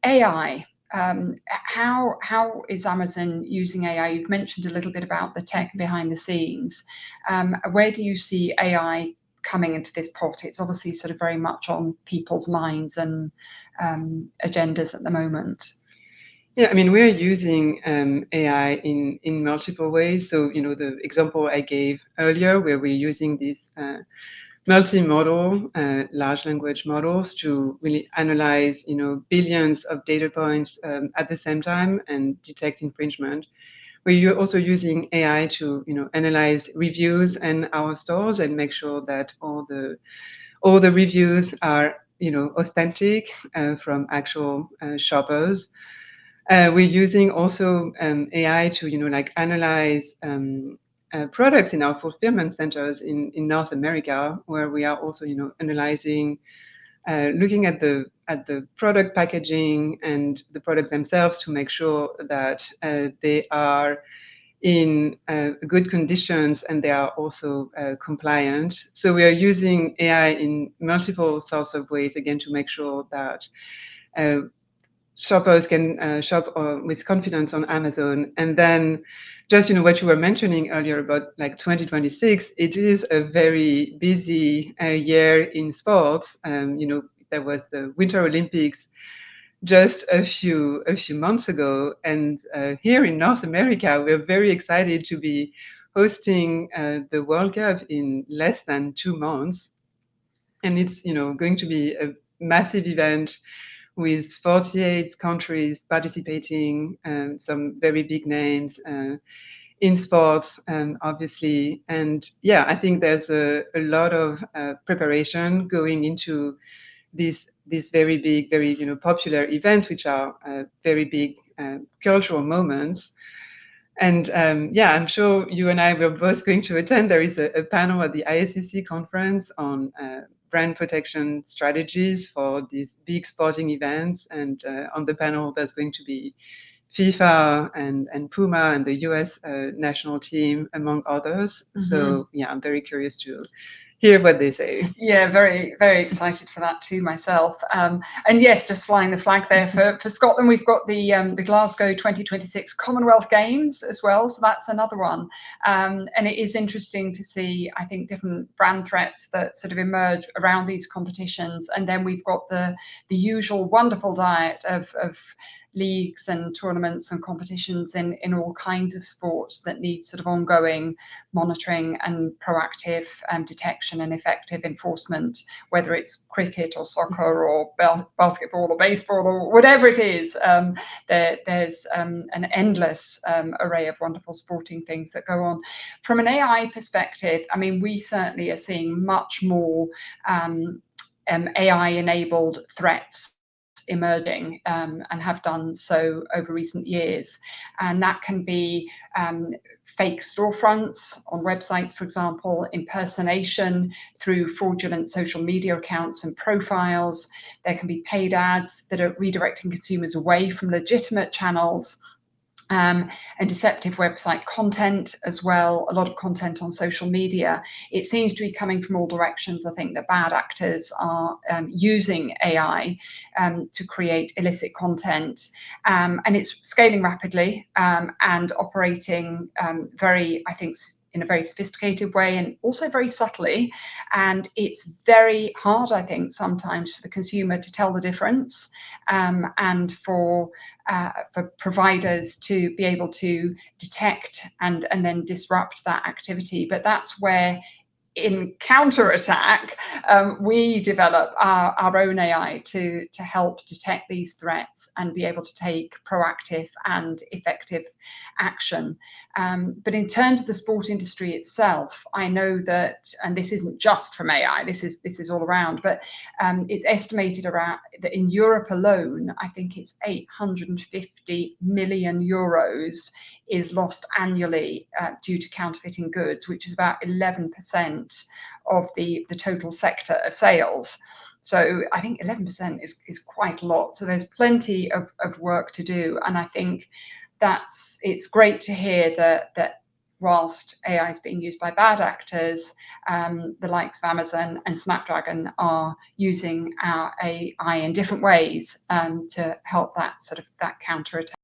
AI. How is Amazon using AI? You've mentioned a little bit about the tech behind the scenes. Where do you see AI coming into this pot? It's obviously sort of very much on people's minds and agendas at the moment. Yeah, I mean, we're using AI in multiple ways. So, the example I gave earlier, where we're using these multimodal large language models to really analyze, billions of data points at the same time and detect infringement. We're also using AI to, analyze reviews in our stores and make sure that all the reviews are, authentic from actual shoppers. We're using also AI to, analyze products in our fulfillment centers in North America, where we are also, analyzing, looking at the product packaging and the products themselves to make sure that they are in good conditions and they are also compliant. So we are using AI in multiple sorts of ways, again, to make sure that shoppers can shop with confidence on Amazon. And then just, what you were mentioning earlier about like 2026, it is a very busy year in sports. There was the Winter Olympics just a few months ago. And here in North America, we're very excited to be hosting the World Cup in less than 2 months. And it's, going to be a massive event with 48 countries participating, some very big names in sports, obviously. And yeah, I think there's a lot of preparation going into these very big, very popular events, which are very big cultural moments. And yeah, I'm sure you and I were both going to attend. There is a panel at the ISCC conference on brand protection strategies for these big sporting events. And on the panel, there's going to be FIFA and Puma and the US national team, among others. Mm-hmm. So yeah, I'm very curious to hear what they say. Yeah, very, very excited for that too myself. And yes, just flying the flag there for Scotland. We've got the Glasgow 2026 Commonwealth Games as well, so that's another one. And it is interesting to see, I think, different brand threats that sort of emerge around these competitions. And then we've got the usual wonderful diet of leagues and tournaments and competitions in all kinds of sports that need sort of ongoing monitoring and proactive detection and effective enforcement, whether it's cricket or soccer or basketball or baseball or whatever it is. There's an endless array of wonderful sporting things that go on. From an AI perspective, I mean, we certainly are seeing much more AI-enabled threats emerging and have done so over recent years. And that can be fake storefronts on websites, for example, impersonation through fraudulent social media accounts and profiles. There can be paid ads that are redirecting consumers away from legitimate channels. And deceptive website content as well, a lot of content on social media. It seems to be coming from all directions. I think that bad actors are using AI to create illicit content, and it's scaling rapidly and operating very, I think, in a very sophisticated way and also very subtly. And it's very hard, I think, sometimes for the consumer to tell the difference, and for providers to be able to detect and then disrupt that activity. But that's where, in counterattack, we develop our own AI to help detect these threats and be able to take proactive and effective action. But in terms of the sport industry itself, I know that, and this isn't just from AI, this is all around, but it's estimated around that in Europe alone, I think it's 850 million euros is lost annually due to counterfeiting goods, which is about 11% of the total sector of sales. So I think 11% is quite a lot. So there's plenty of work to do. And I think it's great to hear that whilst AI is being used by bad actors, the likes of Amazon and Snapdragon are using our AI in different ways to help that sort of that counterattack.